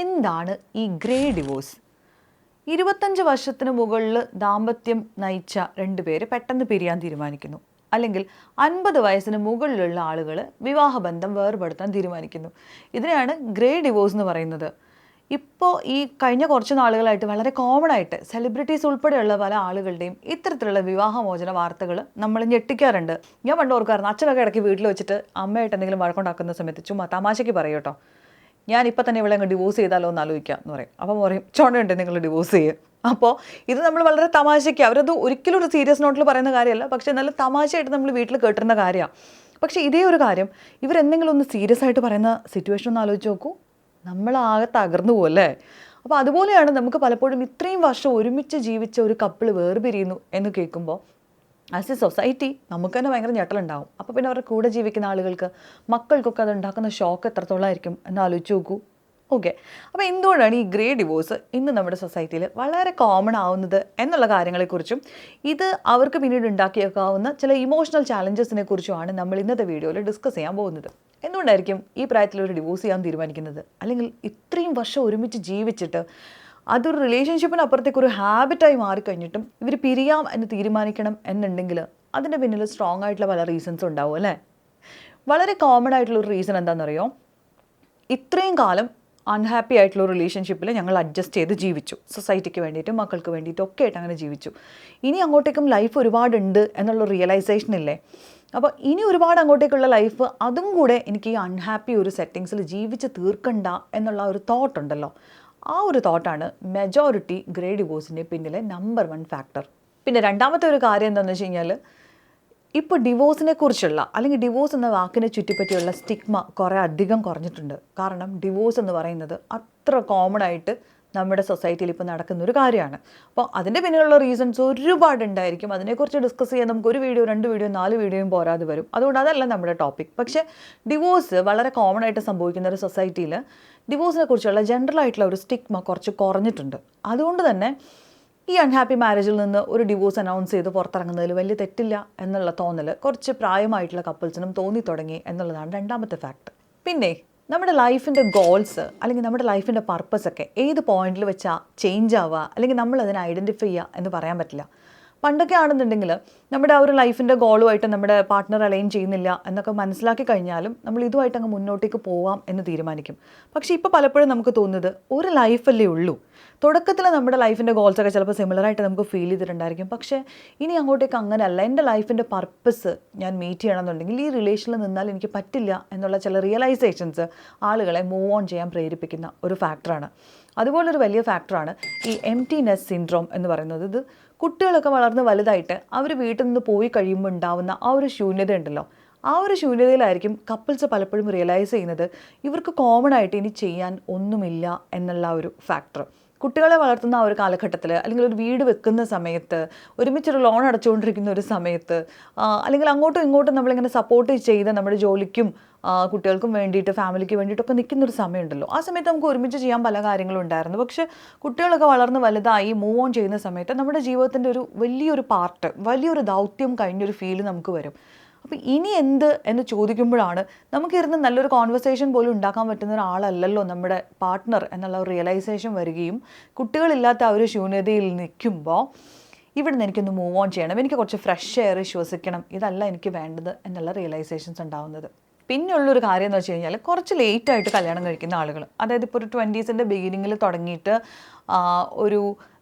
എന്താണ് ഈ grey divorce? 25 വർഷത്തിന് മുകളിൽ ദാമ്പത്യം നയിച്ച രണ്ടുപേര് പെട്ടെന്ന് പിരിയാൻ തീരുമാനിക്കുന്നു. അല്ലെങ്കിൽ 50 വയസ്സിന് മുകളിലുള്ള ആളുകൾ വിവാഹബന്ധം വേർപെടുത്താൻ തീരുമാനിക്കുന്നു. ഇതിനെയാണ് ഗ്രേ ഡിവോഴ്സ് എന്ന് പറയുന്നത്. ഇപ്പോൾ ഈ കഴിഞ്ഞ കുറച്ച് നാളുകളായിട്ട് വളരെ കോമൺ ആയിട്ട് സെലിബ്രിറ്റീസ് ഉൾപ്പെടെയുള്ള പല ആളുകളുടെയും ഇത്തരത്തിലുള്ള വിവാഹമോചന വാർത്തകൾ നമ്മൾ ഞെട്ടിക്കാറുണ്ട്. ഞാൻ പണ്ട് ഓർക്കാറുണ്ട്, അച്ഛനൊക്കെ ഇടയ്ക്ക് വീട്ടിൽ വെച്ചിട്ട് അമ്മയായിട്ട് എന്തെങ്കിലും വഴക്കുണ്ടാക്കുന്ന സമയത്ത് ചുമ്മാ തമാശയ്ക്ക് പറയും കേട്ടോ, ഞാനിപ്പോൾ തന്നെ ഇവിടെ അങ്ങ് ഡിവോഴ്സ് ചെയ്താലോ എന്ന് ആലോചിക്കാം എന്ന് പറയും. അപ്പം പറയും ചോണയുണ്ട് നിങ്ങൾ ഡിവോഴ്സ് ചെയ്യുക. അപ്പോൾ ഇത് നമ്മൾ വളരെ തമാശയ്ക്ക്, അവരത് ഒരിക്കലും ഒരു സീരിയസ് നോട്ടിൽ പറയുന്ന കാര്യമല്ല, പക്ഷേ നല്ല തമാശയായിട്ട് നമ്മൾ വീട്ടിൽ കേട്ടിരുന്ന കാര്യമാണ്. പക്ഷേ ഇതേ ഒരു കാര്യം ഇവരെന്തെങ്കിലും ഒന്ന് സീരിയസ് ആയിട്ട് പറയുന്ന സിറ്റുവേഷൻ ഒന്ന് ആലോചിച്ച് നോക്കൂ, നമ്മളാകെ തകർന്നു പോകല്ലേ. അപ്പോൾ അതുപോലെയാണ് നമുക്ക് പലപ്പോഴും ഇത്രയും വർഷം ഒരുമിച്ച് ജീവിച്ച ഒരു കപ്പിൾ വേർപിരിയുന്നു എന്ന് കേൾക്കുമ്പോൾ ആസ് എ സൊസൈറ്റി നമുക്ക് തന്നെ ഭയങ്കര ഞെട്ടലുണ്ടാവും. അപ്പോൾ പിന്നെ അവരുടെ കൂടെ ജീവിക്കുന്ന ആളുകൾക്ക്, മക്കൾക്കൊക്കെ അത് ഉണ്ടാക്കുന്ന ഷോക്ക് എത്രത്തോളമായിരിക്കും എന്ന് ആലോചിച്ച് നോക്കൂ. ഓക്കെ, അപ്പോൾ എന്തുകൊണ്ടാണ് ഈ ഗ്രേ ഡിവോഴ്സ് ഇന്ന് നമ്മുടെ സൊസൈറ്റിയിൽ വളരെ കോമൺ ആവുന്നത് എന്നുള്ള കാര്യങ്ങളെക്കുറിച്ചും ഇത് അവർക്ക് പിന്നീട് ഉണ്ടാക്കിയേക്കാവുന്ന ചില ഇമോഷണൽ ചാലഞ്ചസിനെ കുറിച്ചുമാണ് നമ്മൾ ഇന്നത്തെ വീഡിയോയിൽ ഡിസ്കസ് ചെയ്യാൻ പോകുന്നത്. എന്തുകൊണ്ടായിരിക്കും ഈ പ്രായത്തിൽ ഒരു ഡിവോഴ്സ് ചെയ്യാൻ തീരുമാനിക്കുന്നത്? അല്ലെങ്കിൽ ഇത്രയും വർഷം ഒരുമിച്ച് ജീവിച്ചിട്ട് അതൊരു റിലേഷൻഷിപ്പിനപ്പുറത്തേക്ക് ഒരു ഹാബിറ്റായി മാറിക്കഴിഞ്ഞിട്ടും ഇവർ പിരിയാം എന്ന് തീരുമാനിക്കണം എന്നുണ്ടെങ്കിൽ അതിൻ്റെ പിന്നിൽ സ്ട്രോങ് ആയിട്ടുള്ള പല റീസൺസും ഉണ്ടാവും അല്ലേ. വളരെ കോമൺ ആയിട്ടുള്ളൊരു റീസൺ എന്താണെന്നറിയോ? ഇത്രയും കാലം അൺഹാപ്പി ആയിട്ടുള്ള ഒരു റിലേഷൻഷിപ്പിൽ ഞങ്ങൾ അഡ്ജസ്റ്റ് ചെയ്ത് ജീവിച്ചു, സൊസൈറ്റിക്ക് വേണ്ടിയിട്ടും മക്കൾക്ക് വേണ്ടിയിട്ടും ഒക്കെ ആയിട്ട് അങ്ങനെ ജീവിച്ചു. ഇനി അങ്ങോട്ടേക്കും ലൈഫ് ഒരുപാടുണ്ട് എന്നുള്ള റിയലൈസേഷൻ ഇല്ലേ. അപ്പോൾ ഇനി ഒരുപാട് അങ്ങോട്ടേക്കുള്ള ലൈഫ്, അതും കൂടെ എനിക്ക് ഈ അൺഹാപ്പി ഒരു സെറ്റിങ്സിൽ ജീവിച്ച് തീർക്കണ്ട എന്നുള്ള ഒരു തോട്ട് ഉണ്ടല്ലോ, ആ ഒരു തോട്ടാണ് മെജോറിറ്റി ഗ്രേ ഡിവോഴ്സിൻ്റെ പിന്നിലെ നമ്പർ 1 ഫാക്ടർ. പിന്നെ രണ്ടാമത്തെ ഒരു കാര്യം എന്താണെന്ന് വെച്ച് കഴിഞ്ഞാൽ, ഇപ്പോൾ ഡിവോഴ്സിനെ കുറിച്ചുള്ള അല്ലെങ്കിൽ ഡിവോഴ്സ് എന്ന വാക്കിനെ ചുറ്റിപ്പറ്റിയുള്ള സ്റ്റിഗ്മ കുറേ അധികം കുറഞ്ഞിട്ടുണ്ട്. കാരണം ഡിവോഴ്സ് എന്ന് പറയുന്നത് അത്ര കോമൺ ആയിട്ട് നമ്മുടെ സൊസൈറ്റിയിൽ ഇപ്പോൾ നടക്കുന്നൊരു കാര്യമാണ്. അപ്പോൾ അതിൻ്റെ പിന്നിലുള്ള റീസൺസ് ഒരുപാടുണ്ടായിരിക്കും. അതിനെക്കുറിച്ച് ഡിസ്കസ് ചെയ്യാൻ നമുക്ക് 1 വീഡിയോ 2 വീഡിയോ 4 വീഡിയോയും പോരാതെ വരും. അതുകൊണ്ട് അതല്ല നമ്മുടെ ടോപ്പിക്. പക്ഷേ ഡിവോഴ്സ് വളരെ കോമൺ ആയിട്ട് സംഭവിക്കുന്ന ഒരു സൊസൈറ്റിയിൽ ഡിവോഴ്സിനെ കുറിച്ചുള്ള ജനറൽ ആയിട്ടുള്ള ഒരു സ്റ്റിഗ്മ കുറച്ച് കുറഞ്ഞിട്ടുണ്ട്. അതുകൊണ്ട് തന്നെ ഈ അൺഹാപ്പി മാരേജിൽ നിന്ന് ഒരു ഡിവോഴ്സ് അനൗൺസ് ചെയ്ത് പുറത്തിറങ്ങുന്നതിൽ വലിയ തെറ്റില്ല എന്നുള്ള തോന്നൽ കുറച്ച് പ്രായമായിട്ടുള്ള കപ്പിൾസിനും തോന്നി തുടങ്ങി എന്നുള്ളതാണ് രണ്ടാമത്തെ ഫാക്ട്. പിന്നെ നമ്മുടെ ലൈഫിൻ്റെ ഗോൾസ് അല്ലെങ്കിൽ നമ്മുടെ ലൈഫിൻ്റെ പർപ്പസ് ഒക്കെ ഏത് പോയിന്റിൽ വെച്ചാൽ ചേഞ്ച് ആവുക അല്ലെങ്കിൽ നമ്മൾ അതിനെ ഐഡൻറ്റിഫൈ ചെയ്യുക എന്ന് പറയാൻ പറ്റില്ല. പണ്ടൊക്കെ ആണെന്നുണ്ടെങ്കിൽ നമ്മുടെ ആ ഒരു ലൈഫിൻ്റെ ഗോളുമായിട്ട് നമ്മുടെ പാർട്ട്ണർ അലൈൻ ചെയ്യുന്നില്ല എന്നൊക്കെ മനസ്സിലാക്കി കഴിഞ്ഞാലും നമ്മൾ ഇതുമായിട്ട് അങ്ങ് മുന്നോട്ടേക്ക് പോവാം എന്ന് തീരുമാനിക്കും. പക്ഷേ ഇപ്പോൾ പലപ്പോഴും നമുക്ക് തോന്നുന്നത് ഒരു ലൈഫല്ലേ ഉള്ളൂ. തുടക്കത്തിൽ നമ്മുടെ ലൈഫിൻ്റെ ഗോൾസൊക്കെ ചിലപ്പോൾ സിമിലറായിട്ട് നമുക്ക് ഫീൽ ചെയ്തിട്ടുണ്ടായിരിക്കും. പക്ഷേ ഇനി അങ്ങോട്ടേക്ക് അങ്ങനെയല്ല, എൻ്റെ ലൈഫിൻ്റെ പർപ്പസ് ഞാൻ മീറ്റ് ചെയ്യണമെന്നുണ്ടെങ്കിൽ ഈ റിലേഷനിൽ നിന്നാൽ എനിക്ക് പറ്റില്ല എന്നുള്ള ചില റിയലൈസേഷൻസ് ആളുകളെ മൂവ് ഓൺ ചെയ്യാൻ പ്രേരിപ്പിക്കുന്ന ഒരു ഫാക്ടറാണ്. അതുപോലൊരു വലിയ ഫാക്ടറാണ് ഈ എംപ്റ്റിനെസ് സിൻഡ്രോം എന്ന് പറയുന്നത്. ഇത് കുട്ടികളൊക്കെ വളർന്ന് വലുതായിട്ട് അവർ വീട്ടിൽ നിന്ന് പോയി കഴിയുമ്പോൾ ഉണ്ടാവുന്ന ആ ഒരു ശൂന്യത ഉണ്ടല്ലോ, ആ ഒരു ശൂന്യതയിലായിരിക്കും കപ്പിൾസ് പലപ്പോഴും റിയലൈസ് ചെയ്യുന്നത് ഇവർക്ക് കോമൺ ആയിട്ട് ഇനി ചെയ്യാൻ ഒന്നുമില്ല എന്നുള്ള ഒരു ഫാക്ടർ. കുട്ടികളെ വളർത്തുന്ന ആ ഒരു കാലഘട്ടത്തിൽ അല്ലെങ്കിൽ ഒരു വീട് വെക്കുന്ന സമയത്ത്, ഒരുമിച്ചൊരു ലോൺ അടച്ചുകൊണ്ടിരിക്കുന്ന ഒരു സമയത്ത്, അല്ലെങ്കിൽ അങ്ങോട്ടും ഇങ്ങോട്ടും നമ്മളിങ്ങനെ സപ്പോർട്ട് ചെയ്ത് നമ്മുടെ ജോലിക്കും കുട്ടികൾക്കും വേണ്ടിയിട്ട് ഫാമിലിക്ക് വേണ്ടിയിട്ടൊക്കെ നിൽക്കുന്നൊരു സമയമുണ്ടല്ലോ, ആ സമയത്ത് നമുക്ക് ഒരുമിച്ച് ചെയ്യാൻ പല കാര്യങ്ങളും ഉണ്ടായിരുന്നു. പക്ഷേ കുട്ടികളൊക്കെ വളർന്ന് വലുതായി മൂവ് ഓൺ ചെയ്യുന്ന സമയത്ത് നമ്മുടെ ജീവിതത്തിൻ്റെ ഒരു വലിയൊരു പാർട്ട്, വലിയൊരു ദൗത്യം കഴിഞ്ഞൊരു ഫീല് നമുക്ക് വരും. അപ്പോൾ ഇനി എന്ത് എന്ന് ചോദിക്കുമ്പോഴാണ് നമുക്കിരുന്ന് നല്ലൊരു കോൺവെർസേഷൻ പോലും ഉണ്ടാക്കാൻ പറ്റുന്ന ഒരാളല്ലല്ലോ നമ്മുടെ പാർട്ട്ണർ എന്നുള്ള ഒരു റിയലൈസേഷൻ വരികയും കുട്ടികളില്ലാത്ത ആ ഒരു ശൂന്യതയിൽ നിൽക്കുമ്പോൾ ഇവിടെ നിന്ന് എനിക്കൊന്ന് മൂവ് ഓൺ ചെയ്യണം, എനിക്ക് കുറച്ച് ഫ്രഷ് എയർ ശ്വസിക്കണം, ഇതല്ല എനിക്ക് വേണ്ടത് എന്നുള്ള റിയലൈസേഷൻസ് ഉണ്ടാവുന്നത്. പിന്നെയുള്ളൊരു കാര്യം എന്ന് വെച്ച് കഴിഞ്ഞാൽ കുറച്ച് ലേറ്റായിട്ട് കല്യാണം കഴിക്കുന്ന ആളുകൾ, അതായത് ഇപ്പോൾ ഒരു 20s ബിഗിനിങ്ങിൽ തുടങ്ങിയിട്ട് ഒരു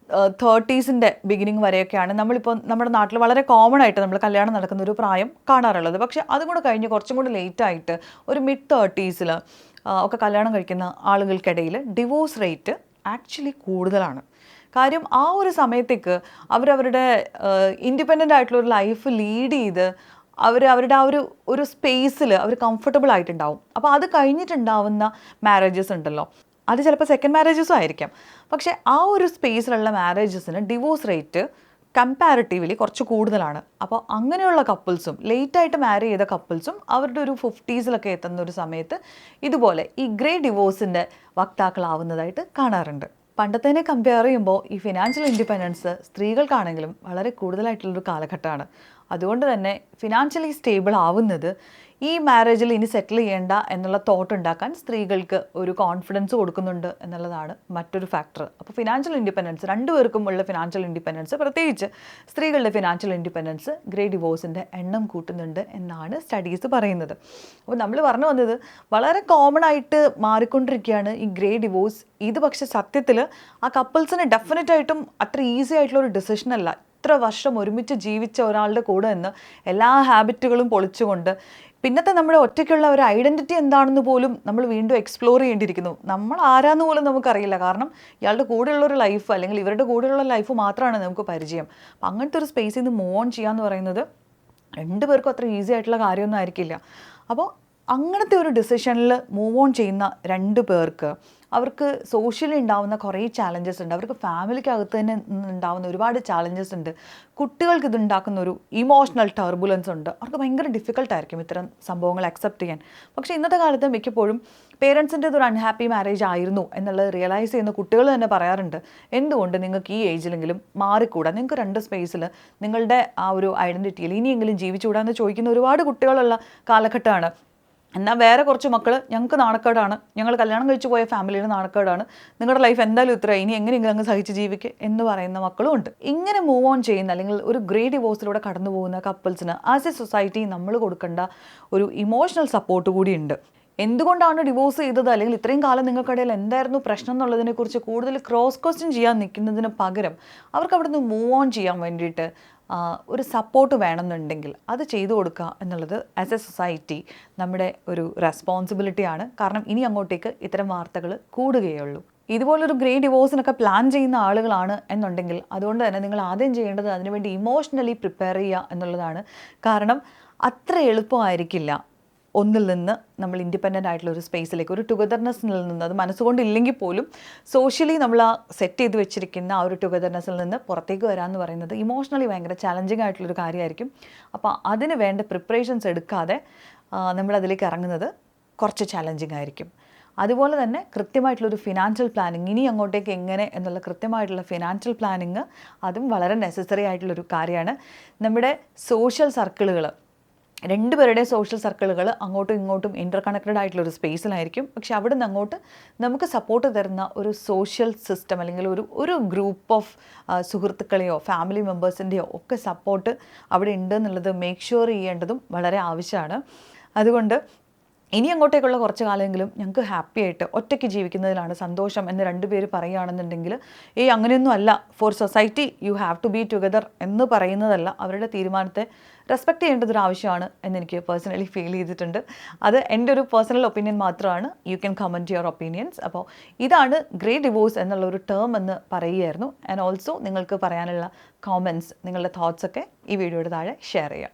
30s ബിഗിനിങ് വരെയൊക്കെയാണ് നമ്മളിപ്പോൾ നമ്മുടെ നാട്ടിൽ വളരെ കോമൺ ആയിട്ട് നമ്മൾ കല്യാണം നടക്കുന്ന ഒരു പ്രായം കാണാറുള്ളത്. പക്ഷേ അതും കൂടെ കഴിഞ്ഞ് കുറച്ചും കൂടി ലേറ്റായിട്ട് ഒരു മിഡ് 30s ഒക്കെ കല്യാണം കഴിക്കുന്ന ആളുകൾക്കിടയിൽ ഡിവോഴ്സ് റേറ്റ് ആക്ച്വലി കൂടുതലാണ്. കാര്യം ആ ഒരു സമയത്തേക്ക് അവരവരുടെ ഇൻഡിപെൻഡൻ്റ് ആയിട്ടുള്ള ഒരു ലൈഫ് ലീഡ് ചെയ്ത് അവരുടെ ആ ഒരു സ്പേസിൽ അവർ കംഫർട്ടബിൾ ആയിട്ടുണ്ടാവും. അപ്പോൾ അത് കഴിഞ്ഞിട്ടുണ്ടാവുന്ന മാരേജസ് ഉണ്ടല്ലോ, അത് ചിലപ്പോൾ സെക്കൻഡ് മാരേജസും ആയിരിക്കാം. പക്ഷേ ആ ഒരു സ്പേസിലുള്ള മാരേജസിന് ഡിവോഴ്സ് റേറ്റ് കമ്പാരിറ്റീവ്ലി കുറച്ച് കൂടുതലാണ്. അപ്പോൾ അങ്ങനെയുള്ള കപ്പിൾസും ലേറ്റായിട്ട് മാരി ചെയ്ത കപ്പിൾസും അവരുടെ ഒരു 50s എത്തുന്ന ഒരു സമയത്ത് ഇതുപോലെ ഈ ഗ്രേ ഡിവോഴ്സിൻ്റെ വക്താക്കളാവുന്നതായിട്ട് കാണാറുണ്ട്. പണ്ടത്തേനെ കമ്പയർ ചെയ്യുമ്പോൾ ഈ ഫിനാൻഷ്യൽ ഇൻഡിപെൻഡൻസ് സ്ത്രീകൾക്കാണെങ്കിലും വളരെ കൂടുതലായിട്ടുള്ളൊരു കാലഘട്ടമാണ്. അതുകൊണ്ട് തന്നെ ഫിനാൻഷ്യലി സ്റ്റേബിൾ ആവുന്നത് ഈ മാരേജിൽ ഇനി സെറ്റിൽ ചെയ്യേണ്ട എന്നുള്ള തോട്ട് ഉണ്ടാക്കാൻ സ്ത്രീകൾക്ക് ഒരു കോൺഫിഡൻസ് കൊടുക്കുന്നുണ്ട് എന്നുള്ളതാണ് മറ്റൊരു ഫാക്ടർ. അപ്പോൾ ഫിനാൻഷ്യൽ ഇൻഡിപെൻഡൻസ്, രണ്ടുപേർക്കും ഉള്ള ഫിനാൻഷ്യൽ ഇൻഡിപെൻഡൻസ്, പ്രത്യേകിച്ച് സ്ത്രീകളുടെ ഫിനാൻഷ്യൽ ഇൻഡിപെൻഡൻസ് ഗ്രേ ഡിവോഴ്സിൻ്റെ എണ്ണം കൂട്ടുന്നുണ്ട് എന്നാണ് സ്റ്റഡീസ് പറയുന്നത്. അപ്പോൾ നമ്മൾ പറഞ്ഞു വന്നത് വളരെ കോമൺ ആയിട്ട് മാറിക്കൊണ്ടിരിക്കുകയാണ് ഈ ഗ്രേ ഡിവോഴ്സ്. ഇത് പക്ഷേ സത്യത്തിൽ ആ കപ്പിൾസിന് ഡെഫിനറ്റായിട്ടും അത്ര ഈസി ആയിട്ടുള്ള ഒരു ഡിസിഷൻ അല്ല. ഇത്ര വർഷം ഒരുമിച്ച് ജീവിച്ച ഒരാളുടെ കൂടെ നിന്ന് എല്ലാ ഹാബിറ്റുകളും പൊളിച്ചുകൊണ്ട് പിന്നത്തെ നമ്മുടെ ഒറ്റയ്ക്കുള്ള ഒരു ഐഡൻറ്റിറ്റി എന്താണെന്ന് പോലും നമ്മൾ വീണ്ടും എക്സ്പ്ലോർ ചെയ്യേണ്ടിയിരിക്കുന്നു. നമ്മൾ ആരാന്ന് പോലും നമുക്കറിയില്ല. കാരണം ഇയാളുടെ കൂടെയുള്ളൊരു ലൈഫ് അല്ലെങ്കിൽ ഇവരുടെ കൂടെയുള്ള ലൈഫ് മാത്രമാണ് നമുക്ക് പരിചയം. അപ്പം അങ്ങനത്തെ ഒരു സ്പേസിൽ നിന്ന് മൂവ് ഓൺ ചെയ്യാന്ന് പറയുന്നത് രണ്ടുപേർക്കും അത്ര ഈസി ആയിട്ടുള്ള കാര്യമൊന്നും ആയിരിക്കില്ല. അപ്പോൾ അങ്ങനത്തെ ഒരു ഡിസിഷനിൽ മൂവ് ഓൺ ചെയ്യുന്ന രണ്ട് പേർക്ക് അവർക്ക് സോഷ്യലി ഉണ്ടാവുന്ന കുറേ ചാലഞ്ചസ് ഉണ്ട്. അവർക്ക് ഫാമിലിക്കകത്ത് തന്നെ ഉണ്ടാവുന്ന ഒരുപാട് ചാലഞ്ചസ് ഉണ്ട്. കുട്ടികൾക്ക് ഇതുണ്ടാക്കുന്ന ഒരു ഇമോഷണൽ ടർബുലൻസ് ഉണ്ട്. അവർക്ക് ഭയങ്കര ഡിഫിക്കൽട്ടായിരിക്കും ഇത്തരം സംഭവങ്ങൾ അക്സെപ്റ്റ് ചെയ്യാൻ. പക്ഷേ ഇന്നത്തെ കാലത്ത് മിക്കപ്പോഴും പേരൻസിൻ്റെ ഒരു അൺഹാപ്പി മാരേജ് ആയിരുന്നു എന്നുള്ളത് റിയലൈസ് ചെയ്യുന്ന കുട്ടികൾ തന്നെ പറയാറുണ്ട്, എന്തുകൊണ്ട് നിങ്ങൾക്ക് ഈ ഏജിലെങ്കിലും മാറിക്കൂടാ, നിങ്ങൾക്ക് രണ്ട് സ്പേസിൽ നിങ്ങളുടെ ആ ഒരു ഐഡൻറ്റിറ്റിയിൽ ഇനിയെങ്കിലും ജീവിച്ചുകൂടാന്ന് ചോദിക്കുന്ന ഒരുപാട് കുട്ടികളുള്ള കാലഘട്ടമാണ്. എന്നാൽ വേറെ കുറച്ച് മക്കൾ ഞങ്ങൾക്ക് നാണക്കേടാണ്, ഞങ്ങൾ കല്യാണം കഴിച്ചു പോയ ഫാമിലിയുടെ നാണക്കേടാണ്, നിങ്ങളുടെ ലൈഫ് എന്തായാലും ഇത്ര, ഇനി എങ്ങനെയെങ്കിലും അങ്ങ് സഹിച്ച് ജീവിക്കുക എന്ന് പറയുന്ന മക്കളും ഉണ്ട്. ഇങ്ങനെ മൂവ് ഓൺ ചെയ്യുന്ന അല്ലെങ്കിൽ ഒരു ഗ്രേ ഡിവോഴ്സിലൂടെ കടന്നു പോകുന്ന കപ്പിൾസിന് ആസ് എ സൊസൈറ്റി നമ്മൾ കൊടുക്കേണ്ട ഒരു ഇമോഷണൽ സപ്പോർട്ട് കൂടിയുണ്ട്. എന്തുകൊണ്ടാണ് ഡിവോഴ്സ് ചെയ്തത്, അല്ലെങ്കിൽ ഇത്രയും കാലം നിങ്ങൾക്കിടയിൽ എന്തായിരുന്നു പ്രശ്നം എന്നുള്ളതിനെക്കുറിച്ച് കൂടുതൽ ക്രോസ് ക്വസ്റ്റ്യൻ ചെയ്യാൻ നിൽക്കുന്നതിന് പകരം അവർക്ക് അവിടെ നിന്ന് മൂവ് ഓൺ ചെയ്യാൻ വേണ്ടിയിട്ട് ഒരു സപ്പോർട്ട് വേണമെന്നുണ്ടെങ്കിൽ അത് ചെയ്തു കൊടുക്കുക എന്നുള്ളത് ആസ് എ സൊസൈറ്റി നമ്മുടെ ഒരു റെസ്പോൺസിബിലിറ്റിയാണ്. കാരണം ഇനി അങ്ങോട്ടേക്ക് ഇത്തരം വാർത്തകൾ കൂടുകയുള്ളൂ. ഇതുപോലൊരു ഗ്രേ ഡിവോഴ്സിനൊക്കെ പ്ലാൻ ചെയ്യുന്ന ആളുകളാണ് എന്നുണ്ടെങ്കിൽ അതുകൊണ്ട് തന്നെ നിങ്ങൾ ആദ്യം ചെയ്യേണ്ടത് അതിനുവേണ്ടി ഇമോഷണലി പ്രിപ്പയർ ചെയ്യുക എന്നുള്ളതാണ്. കാരണം അത്ര എളുപ്പമായിരിക്കില്ല ഒന്നിൽ നിന്ന് നമ്മൾ ഇൻഡിപെൻഡൻ്റ് ആയിട്ടുള്ള ഒരു സ്പേസിലേക്ക്, ഒരു ടുഗദർനെസ്സിൽ നിന്ന്, അത് മനസ്സുകൊണ്ടില്ലെങ്കിൽ പോലും സോഷ്യലി നമ്മൾ ആ സെറ്റ് ചെയ്ത് വെച്ചിരിക്കുന്ന ആ ഒരു ടുഗദർനെസ്സിൽ നിന്ന് പുറത്തേക്ക് വരാമെന്ന് പറയുന്നത് ഇമോഷണലി ഭയങ്കര ചലഞ്ചിങ് ആയിട്ടുള്ളൊരു കാര്യമായിരിക്കും. അപ്പോൾ അതിന് വേണ്ട പ്രിപ്പറേഷൻസ് എടുക്കാതെ നമ്മളതിലേക്ക് ഇറങ്ങുന്നത് കുറച്ച് ചലഞ്ചിങ് ആയിരിക്കും. അതുപോലെ തന്നെ കൃത്യമായിട്ടുള്ളൊരു ഫിനാൻഷ്യൽ പ്ലാനിങ്, ഇനി അങ്ങോട്ടേക്ക് എങ്ങനെ എന്നുള്ള കൃത്യമായിട്ടുള്ള ഫിനാൻഷ്യൽ പ്ലാനിങ് അതും വളരെ നെസസറി ആയിട്ടുള്ളൊരു കാര്യമാണ്. നമ്മുടെ സോഷ്യൽ സർക്കിളുകൾ, രണ്ടുപേരുടെ സോഷ്യൽ സർക്കിളുകൾ അങ്ങോട്ടും ഇങ്ങോട്ടും ഇൻ്റർ കണക്റ്റഡ് ആയിട്ടുള്ളൊരു സ്പേസിലായിരിക്കും. പക്ഷെ അവിടെ നിന്ന് അങ്ങോട്ട് നമുക്ക് സപ്പോർട്ട് തരുന്ന ഒരു സോഷ്യൽ സിസ്റ്റം അല്ലെങ്കിൽ ഒരു ഗ്രൂപ്പ് ഓഫ് സുഹൃത്തുക്കളെയോ ഫാമിലി മെമ്പേഴ്സിൻ്റെയോ ഒക്കെ സപ്പോർട്ട് അവിടെ ഉണ്ട് എന്നുള്ളത് മേക്ക് ഷുവർ ചെയ്യേണ്ടതും വളരെ ആവശ്യമാണ്. അതുകൊണ്ട് ഇനി അങ്ങോട്ടേക്കുള്ള കുറച്ച് കാലമെങ്കിലും ഞങ്ങൾക്ക് ഹാപ്പി ആയിട്ട് ഒറ്റയ്ക്ക് ജീവിക്കുന്നതിലാണ് സന്തോഷം എന്ന് രണ്ടുപേര് പറയുകയാണെന്നുണ്ടെങ്കിൽ അങ്ങനെയൊന്നും അല്ല, for society you have to be together എന്ന് പറയുന്നതല്ല, അവരുടെ തീരുമാനത്തെ റെസ്പെക്റ്റ് ചെയ്യേണ്ടതൊരു ആവശ്യമാണ് എന്നെനിക്ക് പേഴ്സണലി ഫീൽ ചെയ്തിട്ടുണ്ട്. അത് എൻ്റെ ഒരു പേഴ്സണൽ ഒപ്പീനിയൻ മാത്രമാണ്. You can comment your opinions. അപ്പോൾ ഇതാണ് ഗ്രേ ഡിവോഴ്സ് എന്നുള്ള ഒരു ടേം എന്ന് പറയുകയായിരുന്നു. ആൻഡ് ഓൾസോ നിങ്ങൾക്ക് പറയാനുള്ള കോമൻറ്റ്സ്, നിങ്ങളുടെ തോട്ട്സൊക്കെ ഈ വീഡിയോയുടെ താഴെ ഷെയർ ചെയ്യാം.